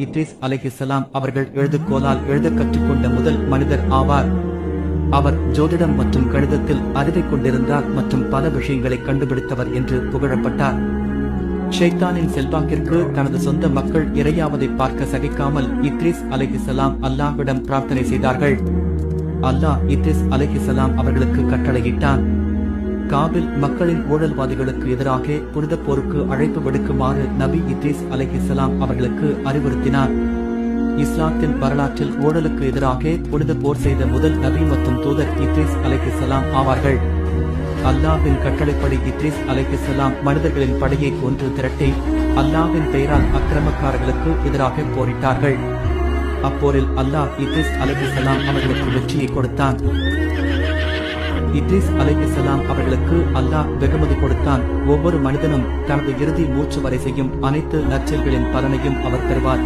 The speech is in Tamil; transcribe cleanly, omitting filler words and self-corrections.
இத்ரீஸ் அலைஹிஸ்ஸலாம் அவர்கள் எழுதுகோலால் எழுதக் கற்றுக்கொண்ட முதல் மனிதர் ஆவார். அவர் ஜோதிடம் மற்றும் கணிதத்தில் அறிவை கொண்டிருந்தார் மற்றும் பல விஷயங்களை கண்டுபிடித்தவர் என்று புகழப்பட்டார். ஷைத்தானின் செல்வாக்கிற்கு தனது சொந்த மக்கள் இரையாவதை பார்க்க சகிக்காமல் இத்ரீஸ் அலைஹிஸ்ஸலாம் அல்லாஹ்விடம் பிரார்த்தனை செய்தார்கள். அல்லாஹ் இத்ரீஸ் அலைஹிஸ்ஸலாம் அவர்களுக்கு கட்டளையிட்டான். காபில் மக்களின் ஊழல்வாதிகளுக்கு எதிராக புனித போருக்கு அழைப்பு விடுக்குமாறு நபி இத்ரீஸ் அலைஹிஸ்ஸலாம் அவர்களுக்கு அறிவுறுத்தினார். இஸ்லாத்தின் வரலாற்றில் ஊழலுக்கு எதிராக புனித போர் செய்த முதல் நபி மற்றும் தூதர் இத்ரீஸ் அலைஹிஸ்ஸலாம் ஆவார்கள். அல்லாஹ்வின் கட்டளைப்படி இத்ரீஸ் அலைஹிஸ்ஸலாம் மனிதர்களின் படையை ஒன்று திரட்டி அல்லாஹ்வின் பெயரால் அக்கிரமக்காரர்களுக்கு எதிராக போரிட்டார்கள். அப்போரில் அல்லாஹ் இத்ரீஸ் அலைஹிஸ்ஸலாம் அவர்களுக்கு வெற்றியை கொடுத்தான். இத்ரீஸ் அலைஹிஸ்ஸலாம் அவர்களுக்கு அல்லாஹ் வெகுமதி கொடுத்தான். ஒவ்வொரு மனிதனும் தனது இறுதி மூச்சு வரை செய்யும் அனைத்து நற்செயல்களின் பலனையும் அவர் பெறுவார்.